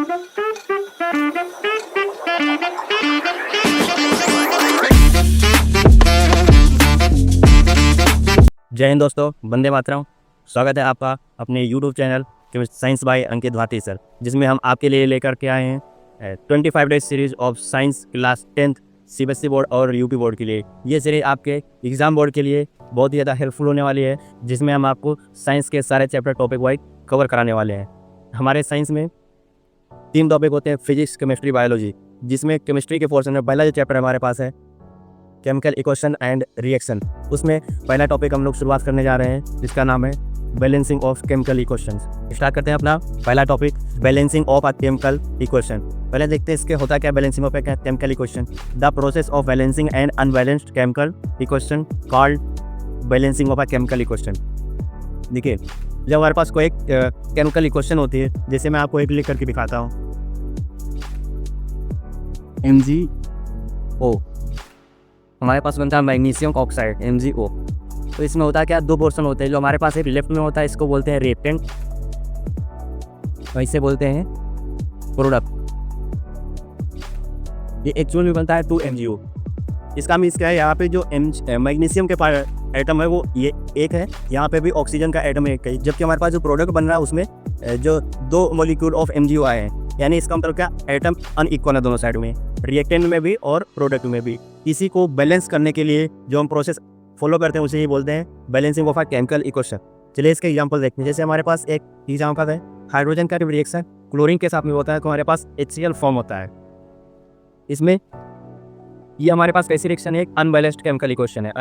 जय हिंद दोस्तों, वंदे मातरम। स्वागत है आपका अपने YouTube channel science by Ankit Bharti sir, जिसमें हम आपके लिए लेकर के आए हैं 25 days series of science class 10th CBSE board और यूपी बोर्ड के लिए। ये सीरीज आपके एग्जाम बोर्ड के लिए बहुत ही ज़्यादा हेल्पफुल होने वाली है, जिसमें हम आपको साइंस के सारे चैप्टर टॉपिक वाइज कवर कराने वाले हैं। हमारे साइंस में 3 टॉपिक होते हैं, फिजिक्स, केमिस्ट्री, बायोलॉजी, जिसमें केमिस्ट्री के पोर्शन में पहला जो चैप्टर हमारे पास है केमिकल इक्वेशन एंड रिएक्शन। उसमें पहला टॉपिक हम लोग शुरुआत करने जा रहे हैं, जिसका नाम है balancing of chemical equations. Start करते हैं अपना पहला topic, balancing of a chemical equation. पहले देखते हैं इसके होता क्या balancing of a chemical equation. The process of balancing and unbalanced chemical equation called balancing of a chemical equation. देखिए, जब हमारे पास कोई एक केमिकल इक्वेशन होती है, जैसे मैं आपको एक लिख करके दिखाता हूँ, MgO, हमारे पास बनता है मैग्नीशियम ऑक्साइड MgO। तो इसमें होता है क्या, 2 पोर्शन होते हैं। जो हमारे पास एक लेफ्ट में होता है, इसको बोलते हैं रिएक्टेंट, वैसे बोलते हैं प्रोडक्ट। ये एक्चुअल में बनता है 2MgO। इसका मीन्स क्या है, यहाँ पे जो मैग्नीशियम के एटम है वो ये एक है, यहाँ पे भी ऑक्सीजन का एटम एक है, जबकि हमारे पास जो प्रोडक्ट बन रहा है उसमें जो 2 मॉलिक्यूल ऑफ MgO आए हैं। यानी इसका मतलब क्या, एटम अनइक्वल है दोनों साइड में, रिएक्टेंट में भी और प्रोडक्ट में भी। इसी को बैलेंस करने के लिए जो हम प्रोसेस फॉलो करते हैं उसे ही बोलते हैं balancing of a chemical equation. चलिए इसके एग्जांपल देखते हैं। जैसे हमारे पास एक एग्जांपल है, हाइड्रोजन का रिएक्शन क्लोरीन के साथ में होता है, तो हमारे पास HCl फॉर्म होता है। इसमें ये हमारे पास कैसी रिएक्शन है, एक अनबैलेंस्ड केमिकल इक्वेशन है,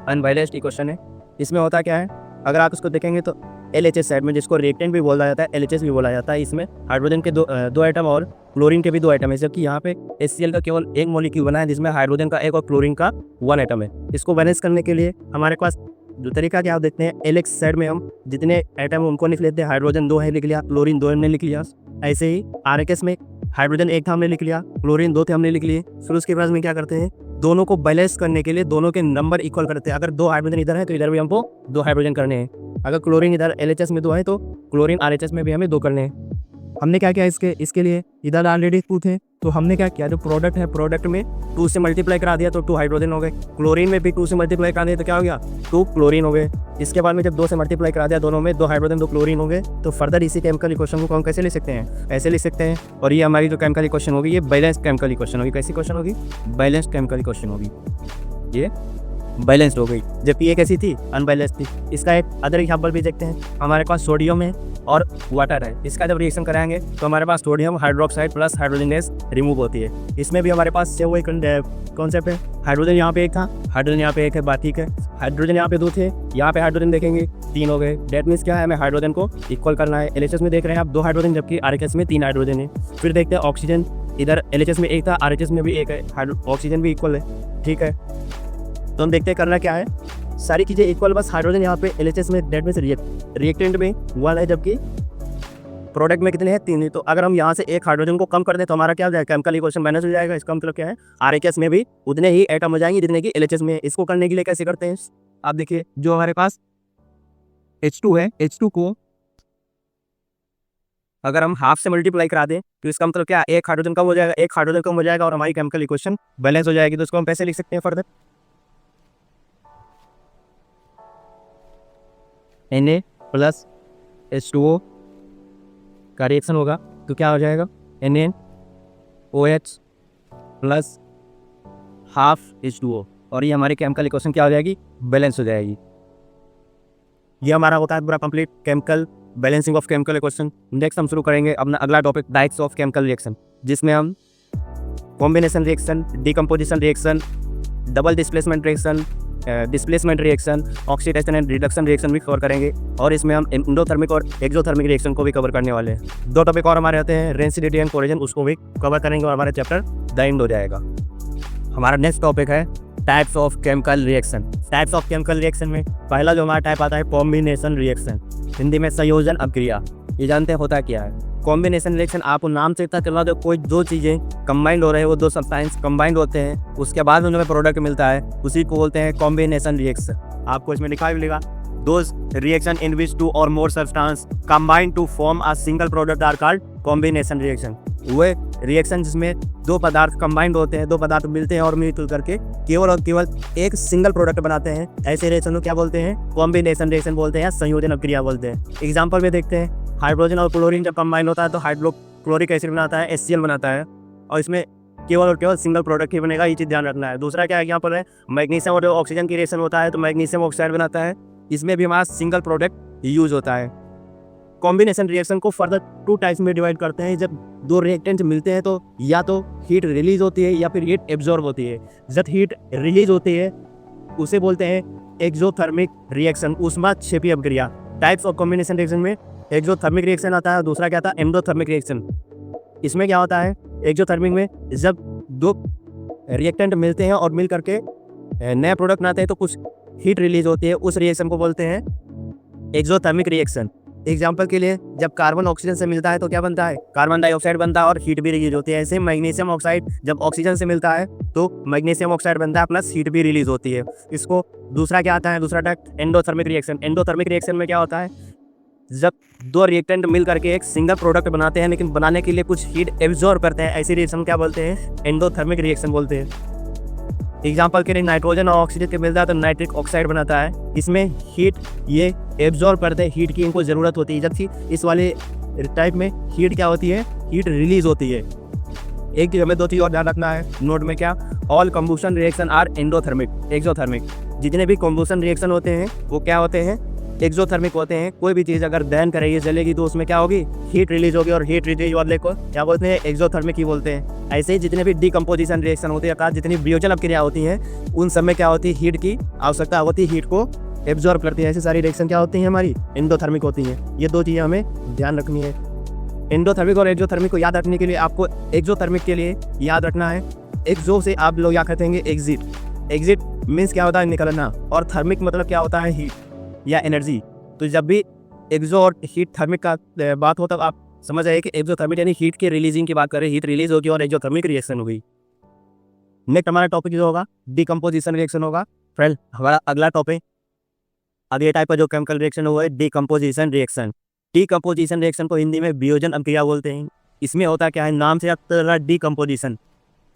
अनबैलेंस्ड इक्वेशन है। इसमें होता क्या है, अगर आप इसको देखेंगे तो LHS साइड में, जिसको रिएक्टेंट भी बोला जाता है, LHS भी बोला जाता है, इसमें हाइड्रोजन के दो एटम और क्लोरीन के भी 2 एटम है, जबकि यहाँ पे HCl का केवल एक मॉलिक्यूल बना है, जिसमें हाइड्रोजन का एक और क्लोरीन का 1 एटम है। इसको बैलेंस करने के लिए हमारे पास जो तरीका क्या आप देखते हैं, LH साइड में हम जितने एटम है उनको लिख लेते हैं। हाइड्रोजन 2 है लिख लिया, क्लोरीन 2 हमने लिख लिया। ऐसे ही RHS में हाइड्रोजन 1 था हमने लिख लिया, क्लोरीन 2 थे हमने लिख लिए। फिर उसके बाद में क्या करते हैं, दोनों को बैलेंस करने के लिए दोनों के नंबर इक्वल करते हैं। अगर 2 हाइड्रोजन इधर है तो इधर भी हमको 2 हाइड्रोजन करने हैं। अगर क्लोरीन इधर LHS में 2 है तो क्लोरीन RHS में भी हमें 2 करने हैं। हमने क्या किया, इसके लिए इधर ऑलरेडी 2 थे, तो हमने क्या किया, जो प्रोडक्ट है प्रोडक्ट में 2 से मल्टीप्लाई करा दिया तो 2 हाइड्रोजन हो गए। क्लोरीन में भी 2 से मल्टीप्लाई करा दिया तो क्या हो गया, 2 क्लोरीन हो गए। इसके बाद में जब 2 से मल्टीप्लाई करा दिया, दोनों में 2 हाइड्रोजन 2 क्लोरीन हो गए। तो फर्दर इसी केमिकल इक्वेशन को हम कैसे लिख सकते हैं, ऐसे लिख सकते हैं। और ये हमारी जो केमिकल इक्वेशन होगी, ये बैलेंस्ड केमिकल इक्वेशन होगी। कैसी इक्वेशन होगी, बैलेंस्ड केमिकल इक्वेशन होगी। ये बैलेंस्ड हो गई, जबकि ये कैसी थी, अनबैलेंस्ड थी। इसका एक अदर एग्जांपल भी देखते हैं। हमारे पास सोडियम है और वाटर है, इसका जब रिएक्शन कराएंगे तो हमारे पास sodium hydroxide plus hydrogen gas remove होती है। इसमें भी हमारे पास से वही कॉन्सेप्ट है, हाइड्रोजन यहाँ पे 1 था, हाइड्रोजन यहाँ पे 1 है, बात ठीक है। हाइड्रोजन यहाँ पे 2 थे, यहाँ पे हाइड्रोजन देखेंगे 3 हो गए। डेट मीन्स क्या है, हमें हाइड्रोजन को इक्वल करना है। LHS में देख रहे हैं आप 2 हाइड्रोजन, जबकि RHS में 3 हाइड्रोजन है। फिर देखते हैं ऑक्सीजन, इधर LHS में 1 था, RHS में भी 1 है, ऑक्सीजन भी इक्वल है, ठीक है। तो हम देखते हैं करना क्या है, सारी चीज़ें इक्वल, बस हाइड्रोजन यहाँ पे LHS में डेट में से रिएक्टेंट में 1 है, जबकि प्रोडक्ट में कितने हैं, 3 है। तो अगर हम यहाँ से 1 हाइड्रोजन को कम कर दें तो हमारा क्या हो जाएगा, केमिकल इक्वेशन बैलेंस हो जाएगा। इसका मतलब क्या है, RHS में भी उतने ही एटम हो जाएंगे जितने की LHS में है। इसको करने के लिए कैसे करते हैं, आप देखिए, जो हमारे पास H2 है, H2 को अगर हम हाफ से मल्टीप्लाई करा दें तो इसका मतलब क्या, 1 हाइड्रोजन कम हो जाएगा, 1 हाइड्रोजन कम हो जाएगा और हमारी केमिकल इक्वेशन बैलेंस हो जाएगी। तो इसको हम कैसे लिख सकते हैं, फर्दर Na प्लस H2O का रिएक्शन होगा तो क्या हो जाएगा, NaOH प्लस हाफ H2O, और ये हमारी केमिकल इक्वेशन क्या हो जाएगी, बैलेंस हो जाएगी। ये हमारा होता है पूरा complete chemical balancing of chemical equation. Next हम शुरू करेंगे अपना अगला topic, types of chemical reaction, जिसमें हम combination reaction, decomposition reaction, double displacement reaction, displacement reaction, oxidation and reduction reaction भी कवर करेंगे। और इसमें हम एंडोथर्मिक और एक्सोथर्मिक रिएक्शन को भी कवर करने वाले हैं। 2 टॉपिक और हमारे रहते हैं, रेंसिडिटी एंड कोहेजन, उसको भी कवर करेंगे और हमारा चैप्टर द एंड हो जाएगा। हमारा नेक्स्ट टॉपिक है types of chemical reaction. Types of chemical reaction में पहला जो हमारा टाइप आता है कॉम्बिनेशन रिएक्शन, हिंदी में संयोजन अभिक्रिया। ये जानते हैं होता क्या है, कॉम्बिनेशन रिएक्शन आपको नाम से पता चल रहा है, कोई 2 चीज़ें कंबाइंड हो रहे हैं, वो 2 सब्सटेंस कंबाइंड होते हैं, उसके बाद उनमें प्रोडक्ट मिलता है, उसी को बोलते हैं कॉम्बिनेशन रिएक्शन। आपको इसमें लिखा भी मिलेगा, those reaction in which two or more substance combine to form a single product are called combination reaction. वे रिएक्शन जिसमें दो पदार्थ कंबाइंड होते हैं, दो पदार्थ मिलते हैं और मिलजुल करके केवल और केवल एक सिंगल प्रोडक्ट बनाते हैं, ऐसे रिएक्शन को क्या बोलते हैं? कॉम्बिनेशन रिएक्शन बोलते हैं या संयोजन अभिक्रिया बोलते हैं। एग्जाम्पल में देखते हैं, हाइड्रोजन और क्लोरीन जब कंबाइन होता है तो हाइड्रोक्लोरिक एसिड बनाता है, HCl बनाता है, और इसमें केवल और केवल सिंगल प्रोडक्ट ही बनेगा, ये चीज़ ध्यान रखना है। दूसरा क्या है, यहाँ पर है मैग्नीशियम और ऑक्सीजन की रिएक्शन होता है तो मैग्नीशियम ऑक्साइड बनाता है, इसमें भी हमारा सिंगल प्रोडक्ट यूज होता है। कॉम्बिनेशन रिएक्शन को फर्दर 2 टाइप्स में डिवाइड करते हैं। जब दो रिएक्टेंट्स मिलते हैं तो या तो हीट रिलीज होती है या फिर हीट एब्जॉर्ब होती है। जब हीट रिलीज होती है उसे बोलते हैं एक्सोथर्मिक रिएक्शन, ऊष्माक्षेपी अभिक्रिया। टाइप्स ऑफ कॉम्बिनेशन रिएक्शन में एक्सोथर्मिक रिएक्शन आता है, दूसरा क्या आता है? Endothermic reaction. इसमें क्या होता है? एक्सोथर्मिक में जब दो रिएक्टेंट मिलते हैं और मिल करके नया प्रोडक्ट बनाते हैं तो कुछ हीट रिलीज होती है, उस रिएक्शन को बोलते हैं एक्सोथर्मिक रिएक्शन। एग्जाम्पल के लिए, जब कार्बन ऑक्सीजन से मिलता है तो क्या बनता है? कार्बन डाइऑक्साइड बनता है और हीट भी रिलीज होती है। ऐसे मैग्नीशियम ऑक्साइड जब ऑक्सीजन से मिलता है तो मैग्नीशियम ऑक्साइड बनता है प्लस हीट भी रिलीज होती है। इसको दूसरा क्या आता है? दूसरा type endothermic reaction. Endothermic reaction में क्या होता है? जब दो रिएक्टेंट मिल करके एक सिंगल प्रोडक्ट बनाते हैं लेकिन बनाने के लिए कुछ हीट एब्जॉर्ब करते हैं, ऐसी रिएक्शन क्या बोलते हैं? एंडोथर्मिक रिएक्शन बोलते हैं। एग्जाम्पल के लिए, नाइट्रोजन और ऑक्सीजन के मिलता है तो नाइट्रिक ऑक्साइड बनाता है, इसमें हीट ये एब्जॉर्ब करते हैं, हीट की इनको ज़रूरत होती है, जबकि इस वाले टाइप में हीट क्या होती है? हीट रिलीज होती है। एक चीज़ हमें 2 चीज़ और ध्यान रखना है नोट में, क्या? All combustion reaction are endothermic. Exothermic जितने भी कंबुशन रिएक्शन होते हैं वो क्या होते हैं? एक्सोथर्मिक होते हैं। कोई भी चीज़ अगर दहन करेगी, जलेगी तो उसमें क्या होगी? हीट रिलीज होगी, और हीट रिलीज वाले को क्या बोलते हैं? एक्सोथर्मिक ही बोलते हैं। ऐसे ही जितने भी डिकम्पोजिशन रिएक्शन होती है अर्थात जितनी वियोजन अभिक्रिया होती हैं उन सब में क्या होती है? हीट की आवश्यकता होती है, हीट को एब्जॉर्ब करती है। ऐसी सारी रिएक्शन क्या होती हैं? हमारी एंडोथर्मिक होती हैं। ये 2 चीज़ें हमें ध्यान रखनी है। एंडोथर्मिक और एक्सोथर्मिक को याद रखने के लिए आपको एक्सोथर्मिक के लिए याद रखना है, एक्सो से आप लोग याद करते हैं एग्जिट। एग्जिट मीन्स क्या होता है? निकलना, और थर्मिक मतलब क्या होता है? हीट या एनर्जी। तो जब भी एक्सो और हीट थर्मिक का बात हो तब आप समझ आए कि एक्सोथर्मिक यानी हीट के रिलीजिंग की बात करें, हीट रिलीज होगी और एक्सोथर्मिक रिएक्शन होगी। नेक्स्ट हमारा टॉपिक जो होगा डिकम्पोजिशन रिएक्शन होगा। फ्रेंड, हमारा अगला टॉपिक, अगले टाइप का जो केमिकल रिएक्शन हुआ है डिकम्पोजिशन रिएक्शन। डिकम्पोजिशन रिएक्शन को हिंदी में वियोजन अभिक्रिया बोलते हैं। इसमें होता क्या है? नाम से आपका डिकम्पोजिशन,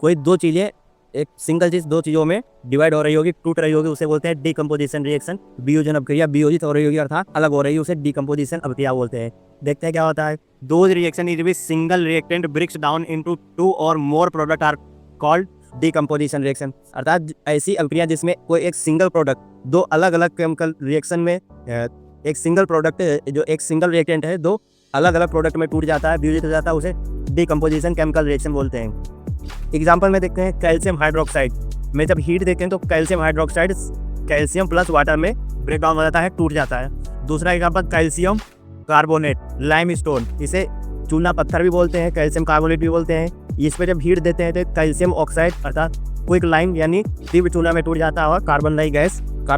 कोई 2 चीज़ें, एक सिंगल चीज़ 2 चीज़ों में डिवाइड हो रही होगी, टूट रही होगी, उसे बोलते हैं डिकम्पोजिशन रिएक्शन। वियोजन अभिक्रिया वियोजित हो रही होगी अर्थात अलग हो रही है, उसे डिकम्पोजिशन अभिक्रिया बोलते हैं। देखते हैं क्या होता है। Those reaction in which single reactant breaks down into 2 और more product are called decomposition reaction. अर्थात ऐसी अभिक्रिया जिसमें कोई एक सिंगल प्रोडक्ट, 2 अलग अलग केमिकल रिएक्शन में एक सिंगल प्रोडक्ट जो एक सिंगल रिएक्टेंट है 2 अलग अलग प्रोडक्ट में टूट जाता है, वियोजित हो जाता है, उसे डिकम्पोजिशन केमिकल रिएक्शन बोलते हैं। एग्जाम्पल में देखते हैं, कैल्शियम हाइड्रोक्साइड में जब हीट देते हैं तो calcium hydroxide calcium plus water में ब्रेक डाउन हो जाता है, टूट जाता है। दूसरा example calcium carbonate, lime stone, इसे चूना पत्थर भी बोलते हैं, कैल्शियम कार्बोनेट भी बोलते हैं। इस पर जब हीट देते हैं तो कैल्शियम ऑक्साइड अर्थात क्विक लाइम यानी तीव्र चूना में टूट जाता है और कार्बन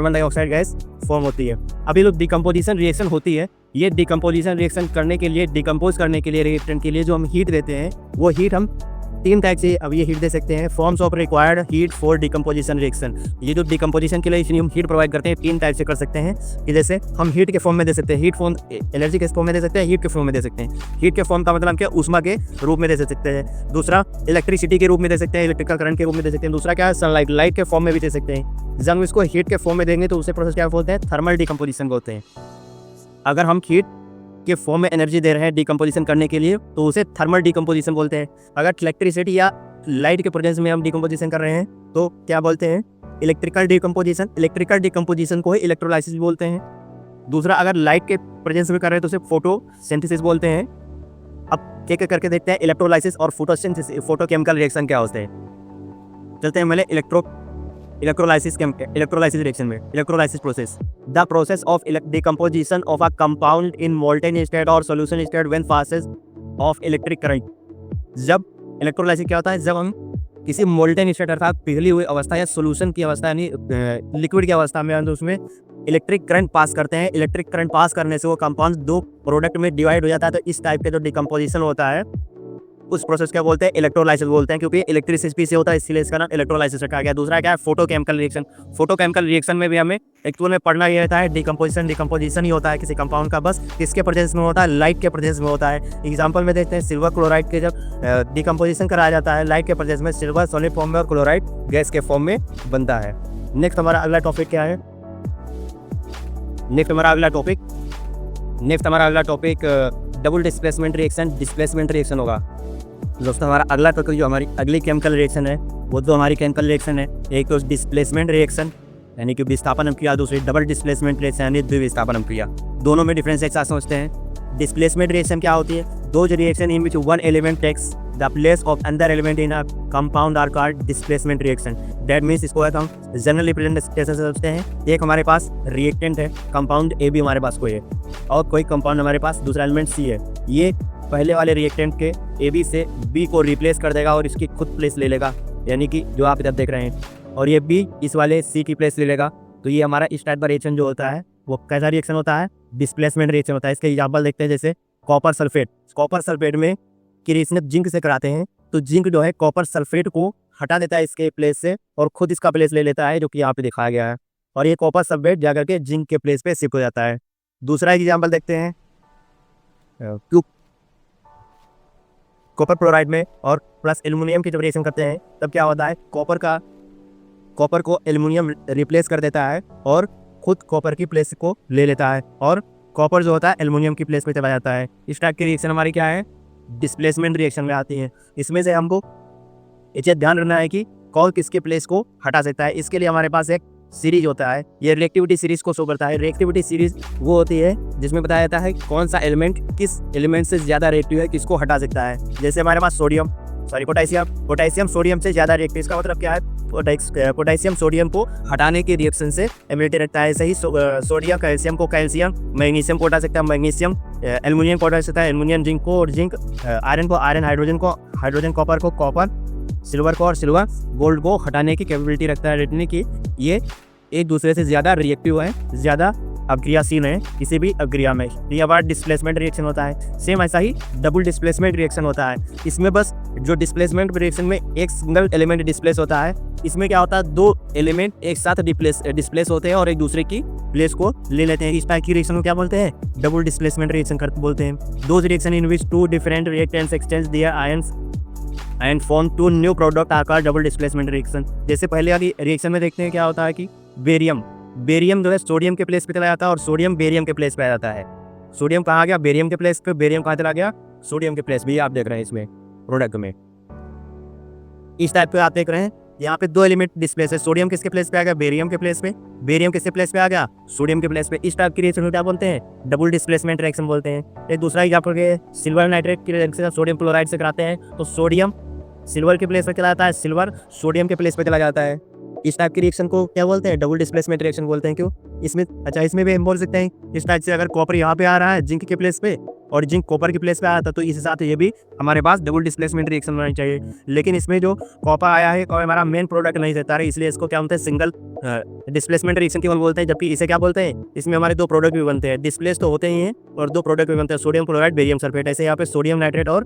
डाइऑक्साइड गैस फॉर्म होती है। अभी लोग डिकम्पोजिशन रिएक्शन होती है, ये डिकम्पोजिशन रिएक्शन करने के लिए, डिकम्पोज करने के लिए रिएक्टेंट के लिए जो हम हीट देते हैं वो हीट हम 3 टाइप से अब ये हीट दे सकते हैं। Forms of required heat for decomposition reaction, ये जो डिकम्पोजिशन के लिए इसलिए हम हीट प्रोवाइड करते हैं 3 टाइप से कर सकते हैं कि जैसे हम हीट के फॉर्म में दे सकते हैं, हीट फॉर्म एनर्जी के फॉर्म में दे सकते हैं, हीट के फॉर्म में दे सकते हैं। हीट के फॉर्म का मतलब क्या? ऊष्मा के रूप में दे सकते हैं। दूसरा इलेक्ट्रिसिटी के रूप में दे सकते हैं, इलेक्ट्रिकल करंट के रूप में दे सकते हैं। दूसरा क्या है? सनलाइट, लाइट के फॉर्म में भी दे सकते हैं। जब हम इसको हीट के फॉर्म में देंगे तो उसे प्रोसेस क्या बोलते हैं? थर्मल डिकम्पोजिशन बोलते हैं। अगर हम हीट के फॉर्म में एनर्जी दे रहे हैं डिकम्पोजिशन करने के लिए तो उसे थर्मल डिकम्पोजिशन बोलते हैं। अगर इलेक्ट्रिसिटी या लाइट के प्रेजेंस में हम डिकम्पोजिशन कर रहे हैं तो क्या बोलते हैं? Electrical decomposition. इलेक्ट्रिकल डिकम्पोजिशन को ही इलेक्ट्रोलाइसिस बोलते हैं। दूसरा, अगर लाइट के प्रेजेंस में कर रहे हैं तो उसे फोटोसिंथेसिस बोलते हैं। अब एक करके देखते हैं इलेक्ट्रोलाइसिस और फोटोसिंथेसिस, फोटोकेमिकल रिएक्शन क्या होते हैं। चलते हैं पहले इलेक्ट्रोलाइसिस रिएक्शन में। Electrolysis process, the process of decomposition of a compound in molten state or solution state when passes of electric current. जब इलेक्ट्रोलाइसिस क्या होता है? जब हम किसी मोल्टेन स्टेट अर्थात पिघली हुई अवस्था या सोल्यूशन की अवस्था यानी लिक्विड की अवस्था में तो उसमें इलेक्ट्रिक करंट पास करते हैं। इलेक्ट्रिक करंट पास करने से वो कंपाउंड 2 प्रोडक्ट में डिवाइड हो जाता है। तो इस टाइप के जो डिकम्पोजिशन होता है उस प्रोसेस क्या बोलते हैं, इलेक्ट्रोलाइसिस बोलते हैं, क्योंकि इलेक्ट्रिसिटी से होता है इसलिए इसका नाम इलेक्ट्रोलाइसिस रखा गया। दूसरा क्या है, फोटोकेमिकल रिएक्शन। फोटोकेमिकल रिएक्शन में भी हमें एक्चुअल में पढ़ना ये रहता है, डिकम्पोजिशन ही होता है किसी कंपाउंड का, बस किसके प्रेजेंस में होता है, लाइट के प्रेजेंस में होता है। एग्जाम्पल में देखते हैं सिल्वर क्लोराइड के जब डिकम्पोजिशन कराया जाता है लाइट के प्रेजेंस में, सिल्वर सॉलिड फॉर्म में और क्लोराइड गैस के फॉर्म में बनता है। नेक्स्ट हमारा अगला टॉपिक क्या है, नेक्स्ट हमारा अगला टॉपिक डबल डिस्प्लेसमेंट रिएक्शन होगा। दोस्तों हमारा अगला टॉपिक जो हमारी अगली केमिकल रिएक्शन है वो तो हमारी केमिकल रिएक्शन है, एक तो डिस्प्लेसमेंट रिएक्शन यानी कि विस्थापन हम किया, दूसरी डबल डिस्प्लेसमेंट रिएक्शन यानी द्विविस्थापन हम किया। दोनों में डिफरेंस एक साथ समझते हैं। डिस्प्लेसमेंट रिएक्शन क्या होती है, those reaction in which one element takes the place of another element in a compound are called displacement reaction. That means इसको हम जनरली प्रेजेंटेशन से समझते हैं, एक हमारे पास रिएक्टेंट है, कंपाउंड ए भी हमारे पास कोई है और कोई कंपाउंड हमारे पास दूसरा एलिमेंट सी है। ये पहले वाले रिएक्टेंट के ए बी से बी को रिप्लेस कर देगा और इसकी खुद प्लेस ले लेगा, यानी कि जो आप इधर देख रहे हैं, और ये बी इस वाले सी की प्लेस ले लेगा। तो ये हमारा इस टाइप का रिएक्शन जो होता है वो कैसा रिएक्शन होता है, डिस्प्लेसमेंट रिएक्शन होता है। इसके एग्जाम्पल देखते हैं, जैसे कॉपर सल्फेट में की रिएक्शन जिंक से कराते हैं तो जिंक जो है कॉपर सल्फेट को हटा देता है इसके प्लेस से और खुद इसका प्लेस ले लेता है, जो कि यहाँ पे दिखाया गया है, और ये कॉपर सल्फेट जाकर के जिंक के प्लेस पे शिफ्ट हो जाता है। दूसरा एग्जाम्पल देखते हैं, कॉपर क्लोराइड में और प्लस एल्युमिनियम की जब रिएक्शन करते हैं तब क्या होता है, कॉपर को एल्युमिनियम रिप्लेस कर देता है और खुद कॉपर की प्लेस को ले लेता है, और कॉपर जो होता है एल्युमिनियम की प्लेस पे चला जाता है। इस टाइप की रिएक्शन हमारी क्या है, डिस्प्लेसमेंट रिएक्शन में आती है। इसमें से हमको इसे ध्यान रखना है कि कौन किसके प्लेस को हटा सकता है। इसके लिए हमारे पास एक सीरीज होता है, ये रिएक्टिविटी सीरीज को शो करता है। रिएक्टिविटी सीरीज वो होती है जिसमें बताया जाता है कौन सा एलिमेंट किस एलिमेंट से ज़्यादा रिएक्टिव है, किसको हटा सकता है। जैसे हमारे पास पोटेशियम सोडियम से ज़्यादा रिएक्टिव, इसका मतलब क्या है, पोटेशियम सोडियम को हटाने की रिएक्शन से एबिलिटी रखता है। ऐसे ही सोडियम कैल्शियम को कैल्शियम, मैग्नीशियम को हटा सकता है मैग्नीशियम, एल्युमिनियम को हटा सकता है एल्युमिनियम, जिंक को और जिंक, आयरन को आयरन, हाइड्रोजन कॉपर को कॉपर, सिल्वर को और सिल्वर, गोल्ड को हटाने की कैपेबिलिटी रखता है। रेटने की ये एक दूसरे से ज़्यादा रिएक्टिव है, ज़्यादा अभिक्रियाशील है किसी भी अभिक्रिया में। ये हमारा डिस्प्लेसमेंट रिएक्शन होता है। सेम ऐसा ही डबल डिस्प्लेसमेंट रिएक्शन होता है। इसमें बस जो डिस्प्लेसमेंट रिएक्शन में एक सिंगल एलिमेंट डिस्प्लेस होता है, इसमें क्या होता है, दो एलिमेंट एक साथ डिस्प्लेस होते हैं और एक दूसरे की प्लेस को ले लेते हैं। इस टाइप की रिएक्शन को क्या बोलते हैं, डबल डिस्प्लेसमेंट रिएक्शन बोलते हैं। Those reaction in which two different reactants exchange their ions and form two new product are called double displacement reaction. जैसे पहले वाली रिएक्शन में देखते हैं क्या होता है कि बेरियम जो है सोडियम के प्लेस पे चला जाता है और सोडियम बेरियम के प्लेस पे आ जाता है। सोडियम कहाँ गया, बेरियम के प्लेस पे, बेरियम कहाँ चला गया, सोडियम के प्लेस भी आप देख रहे हैं इसमें प्रोडक्ट में। इस टाइप पे आप देख रहे हैं यहाँ पे दो एलिमेंट डिस्प्लेस है, सोडियम किसके प्लेस पे आ गया, बेरियम के प्लेस पे, बेरियम किसके प्लेस पे आ गया, सोडियम के प्लेस पे। इस टाइप की रिएक्शन को क्या बोलते हैं, डबल डिस्प्लेसमेंट रिएक्शन बोलते हैं। एक दूसरा एग्जांपल के सिल्वर नाइट्रेट की रिएक्शन सोडियम क्लोराइड से कराते हैं तो सोडियम सिल्वर के प्लेस पे चला जाता है, सिल्वर सोडियम के प्लेस पे चला जाता है। इस टाइप की रिएक्शन को क्या बोलते हैं, डबल डिस्प्लेसमेंट रिएक्शन बोलते हैं। क्यों, इसमें इसमें भी हम बोल सकते हैं इस टाइप से, अगर कॉपर यहाँ पे आ रहा है जिंक के प्लेस पे और जिंक कॉपर के प्लेस पे आया था तो इस हिसाब से ये भी हमारे पास डबल डिस्प्लेसमेंट रिएक्शन होनी चाहिए। लेकिन इसमें जो कॉपर आया है और हमारा मेन प्रोडक्ट नहीं रहता है, इसलिए इसको क्या बोलते हैं, सिंगल डिस्प्लेसमेंट रिएक्शन केवल बोलते हैं। जबकि इसे क्या बोलते हैं, इसमें हमारे दो प्रोडक्ट भी बनते हैं, डिस्प्लेस तो होते ही हैं और दो प्रोडक्ट भी बनते हैं, सोडियम क्लोराइड, बेरियम सल्फेट। ऐसे यहाँ पे सोडियम नाइट्रेट और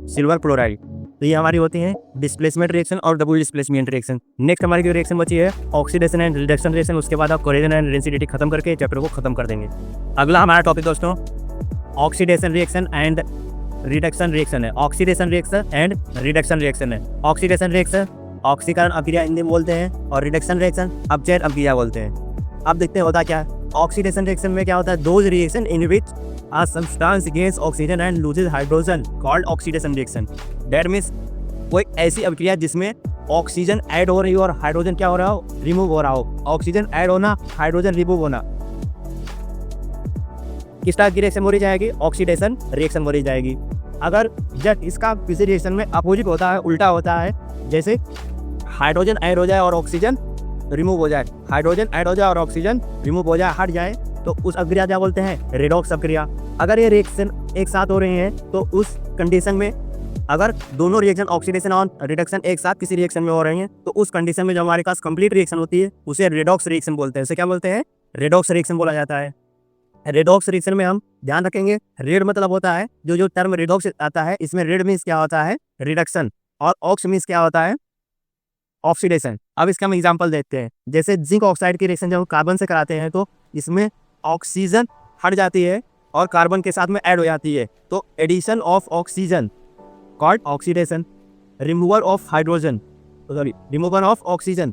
सिल्वर क्लोराइड, तो ये हमारी होती है डिस्प्लेसमेंट रिएक्शन और डबल डिस्प्लेसमेंट रिएक्शन। नेक्स्ट हमारी जो रिएक्शन बची है ऑक्सीडेशन एंड रिडक्शन रिएक्शन। उसके बाद आप कोहेजन एंड रेसिडिटी खत्म करके चैप्टर को खत्म कर देंगे। अगला हमारा टॉपिक दोस्तों oxidation reaction and reduction reaction है। Oxidation reaction and reduction reaction है। ऑक्सीडेशन रिएक्शन ऑक्सीकरण अभिक्रिया हिंदी में बोलते हैं और रिडक्शन रिएक्शन अपचयन अभिक्रिया बोलते हैं। अब देखते हैं होता क्या है। ऑक्सीडेशन रिएक्शन में क्या होता है, those reaction in which a substance gains oxygen and loses hydrogen called oxidation reaction। That means कोई ऐसी अभिक्रिया जिसमें ऑक्सीजन ऐड हो रही हो और हाइड्रोजन क्या हो रहा हो, रिमूव हो रहा हो। ऑक्सीजन ऐड होना, हाइड्रोजन रिमूव होना, किस टाइप की रिएक्शन हो रही जाएगी, ऑक्सीडेशन रिएक्शन हो रही जाएगी। अगर जब इसका किसी रिएक्शन में अपोजिट होता है, उल्टा होता है, जैसे हाइड्रोजन ऐड हो जाए और ऑक्सीजन रिमूव हो जाए, हाइड्रोजन ऐड हो जाए और ऑक्सीजन रिमूव हो जाए, हट जाए, तो उस अभिक्रिया क्या बोलते हैं, रेडॉक्स अभिक्रिया। अगर ये रिएक्शन एक साथ हो रहे हैं तो उस कंडीशन में, अगर दोनों रिएक्शन ऑक्सीडेशन और रिडक्शन एक साथ किसी रिएक्शन में हो रहे हैं तो उस कंडीशन में जो हमारे पास कंप्लीट रिएक्शन होती है उसे रेडॉक्स रिएक्शन बोलते हैं। उसे क्या बोलते हैं, रेडॉक्स रिएक्शन बोला जाता है। रेडॉक्स रिएक्शन में हम ध्यान रखेंगे, रेड मतलब होता है जो टर्म रेडॉक्स आता है, इसमें रेड मीन्स क्या होता है, रिडक्शन, और ऑक्स मीन्स क्या होता है, ऑक्सीडेशन। अब इसका हम एग्जांपल देखते हैं। जैसे जिंक ऑक्साइड की रिएक्शन जब हम कार्बन से कराते हैं तो इसमें ऑक्सीजन हट जाती है और कार्बन के साथ में ऐड हो जाती है, तो addition of oxygen called oxidation. Removal of hydrogen, sorry removal of oxygen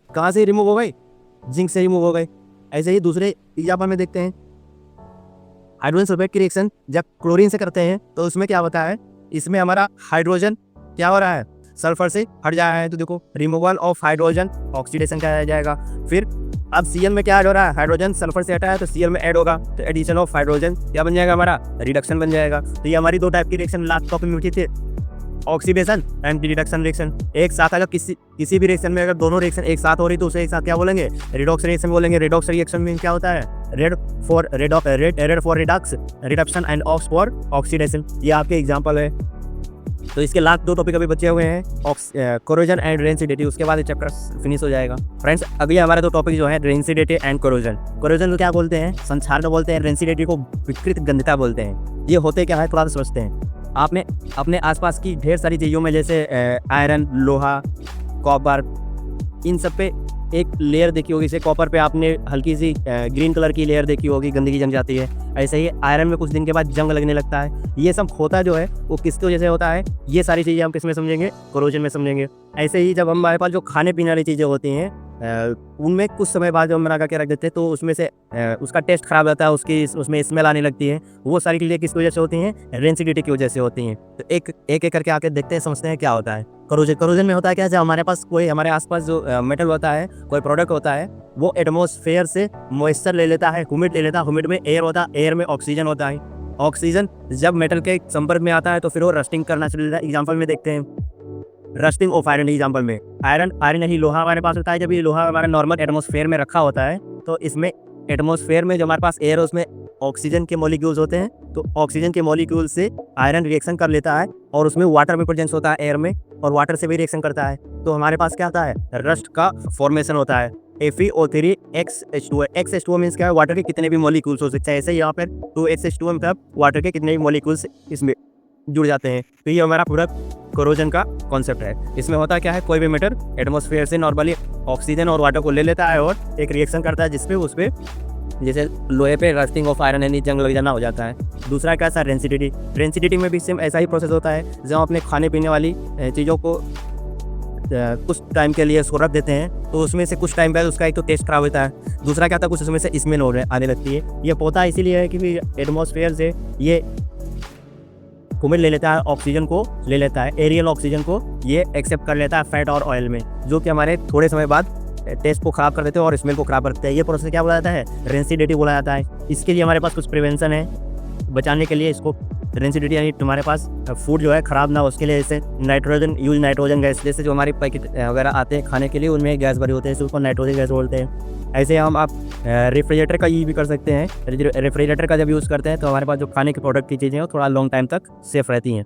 कहाँ से रिमूव हो गई, जिंक से रिमूव हो गए। ऐसे ही दूसरे एग्जांपल में देखते हैं, हाइड्रोजन सल्फेट की रिएक्शन जब क्लोरीन से करते हैं तो उसमें क्या होता है, इसमें हमारा हाइड्रोजन क्या हो रहा है, सल्फर से हट जा रहा है, तो देखो रिमूवल ऑफ हाइड्रोजन ऑक्सीडेशन कहा जाएगा। फिर अब Cl में क्या ऐड हो रहा है, हाइड्रोजन सल्फर से हटा है तो Cl में ऐड होगा, तो एडिशन ऑफ हाइड्रोजन क्या बन जाएगा, हमारा रिडक्शन बन जाएगा। तो ये हमारी दो टाइप की रिएक्शन लास्ट टॉपिक में थी, ऑक्सीडेशन एंड रिडक्शन रिएक्शन। एक साथ अगर किसी भी रिएक्शन में अगर दोनों रिएक्शन एक साथ हो रही तो उसे एक साथ क्या बोलेंगे, रिडॉक्स रिएक्शन बोलेंगे। रिडॉक्स रिएक्शन में क्या होता है, red for redox, reduction and ox for oxidation. ये आपके एग्जांपल है। तो इसके लास्ट दो टॉपिक अभी बचे हुए हैं, कोरोजन एंड रेंसिडिटी, उसके बाद ये चैप्टर फिनिश हो जाएगा। फ्रेंड्स अभी हमारे दो टॉपिक जो है रेंसिडिटी एंड कोरोजन। कोरोजन को क्या बोलते हैं, संक्षार में बोलते हैं, रेंसिडिटी को विकृत गंधता बोलते हैं। ये होते क्या है थोड़ा सा समझते हैं। आपने अपने आसपास की ढेर सारी चीज़ों में जैसे आयरन, लोहा, कॉपर, इन सब पे एक लेयर देखी होगी। जैसे कॉपर पे आपने हल्की सी ग्रीन कलर की लेयर देखी होगी, गंदगी जम जाती है। ऐसे ही आयरन में कुछ दिन के बाद जंग लगने लगता है। ये सब होता जो है वो किसकी वजह से होता है, ये सारी चीज़ें हम किस में समझेंगे, कोरोजन में समझेंगे। ऐसे ही जब हमारे पास जो खाने पीने वाली चीज़ें होती हैं उनमें कुछ समय बाद जब हम लगा के रख देते हैं तो उसमें से उसका टेस्ट खराब रहता है, उसमें स्मेल आने लगती है। वो सारी चीज़ें किसकी वजह से होती हैं, रेंसिडिटी की वजह से होती हैं। तो एक करके आके देखते हैं, समझते हैं क्या होता है कोरोजन में होता है क्या, जब हमारे पास कोई हमारे आसपास जो मेटल होता है, कोई प्रोडक्ट होता है, वो एटमॉस्फेयर से मॉइस्चर ले लेता है, ह्यूमिड ले लेता है। ह्यूमिड में एयर होता है, एयर में ऑक्सीजन होता है। ऑक्सीजन जब मेटल के संपर्क में आता है तो फिर वो रस्टिंग करना शुरू होता है। एग्जाम्पल में देखते हैं, रस्टिंग ऑफ आयरन। एग्जाम्पल में आयरन नहीं, लोहा हमारे पास होता है। जब ये लोहा हमारे नॉर्मल एटमॉस्फेयर में रखा होता है तो इसमें एटमॉस्फेयर में जो हमारे पास एयर है उसमें ऑक्सीजन के मॉलिक्यूल्स होते हैं, तो ऑक्सीजन के मॉलिक्यूल से आयरन रिएक्शन कर लेता है और उसमें वाटर में प्रेजेंस होता है एयर में, और वाटर से भी रिएक्शन करता है। तो हमारे पास क्या होता है, रस्ट का फॉर्मेशन होता है। FeO3 XH2O मीन्स क्या है, वाटर के कितने भी मॉलिक्यूल्स हो सकते हैं। ऐसे यहाँ पर 2XH2O मतलब वाटर के कितने भी मॉलिक्यूल्स इसमें जुड़ जाते हैं। तो ये हमारा पूरा कोरोजन का कॉन्सेप्ट है। इसमें होता क्या है, कोई भी मेटल एटमॉस्फेयर से नॉर्मली ऑक्सीजन और वाटर को ले लेता है और एक रिएक्शन करता है जिसपे उसपे जैसे लोहे पे रस्टिंग ऑफ आयरन यानी जंग लग जाना हो जाता है। दूसरा कैसा, रेंसिडिटी में भी सेम ऐसा ही प्रोसेस होता है। जब अपने खाने पीने वाली चीज़ों को कुछ टाइम के लिए उसको रख देते हैं तो उसमें से कुछ टाइम बाद उसका एक तो टेस्ट खराब होता है, दूसरा क्या होता है कुछ उसमें से स्मेल आने लगती है। ये होता इसीलिए है कि एटमॉस्फेयर से ये ह्यूमिड ले लेता है, ऑक्सीजन को ले लेता है, एरियल ऑक्सीजन को ये एक्सेप्ट कर लेता है फैट और ऑयल में, जो कि हमारे थोड़े समय बाद टेस्ट को खराब कर देते हैं और स्मेल को खराब करते हैं। ये प्रोसेस क्या बोला जाता है, रेंसिडिटी बोला जाता है। इसके लिए हमारे पास कुछ प्रिवेंशन है बचाने के लिए इसको। रेंसिडिटी यानी तुम्हारे पास फूड जो है खराब ना हो, उसके लिए जैसे नाइट्रोजन गैस, जैसे जो हमारे पैकेट वगैरह आते हैं खाने के लिए उनमें गैस भरी होते हैं, उसको नाइट्रोजन गैस बोलते हैं। ऐसे हम आप रेफ्रिजरेटर का यूज भी कर सकते हैं। रेफ्रिजरेटर का जब यूज़ करते हैं तो हमारे पास जो खाने के प्रोडक्ट की चीज़ें हैं वो थोड़ा लॉन्ग टाइम तक सेफ रहती हैं।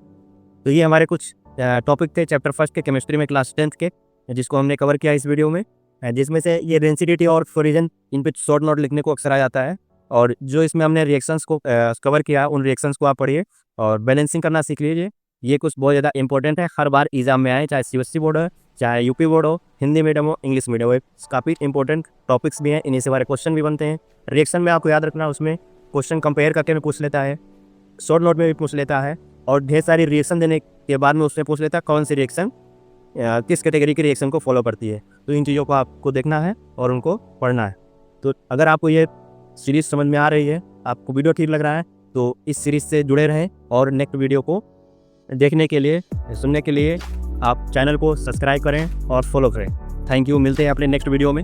तो ये हमारे कुछ टॉपिक थे चैप्टर 1 के केमिस्ट्री में क्लास 10th के, जिसको हमने कवर किया इस वीडियो में, जिसमें से ये रेंसिडिटी और कोरोजन इन पे शॉर्ट नोट लिखने को अक्सर आ जाता है। और जो इसमें हमने रिएक्शंस को कवर किया उन रिएक्शंस को आप पढ़िए और बैलेंसिंग करना सीख लीजिए। ये कुछ बहुत ज़्यादा इंपॉर्टेंट है, हर बार एग्जाम में आए, चाहे CBSE बोर्ड हो, चाहे यूपी बोर्ड हो, हिंदी मीडियम हो, इंग्लिश मीडियम हो। काफ़ी इंपॉर्टेंट टॉपिक्स भी हैं, इन्हीं से हमारे क्वेश्चन भी बनते हैं। रिएक्शन में आपको याद रखना, उसमें क्वेश्चन कंपेयर करके भी पूछ लेता है, शॉर्ट नोट में भी पूछ लेता है, और ढेर सारी रिएक्शन देने के बाद में उससे पूछ लेता है कौन सी रिएक्शन किस कैटेगरी की रिएक्शन को फॉलो करती है। तो इन चीज़ों को आपको देखना है और उनको पढ़ना है। तो अगर आपको ये सीरीज़ समझ में आ रही है, आपको वीडियो ठीक लग रहा है, तो इस सीरीज़ से जुड़े रहें और नेक्स्ट वीडियो को देखने के लिए, सुनने के लिए आप चैनल को सब्सक्राइब करें और फॉलो करें। थैंक यू, मिलते हैं अपने नेक्स्ट वीडियो में।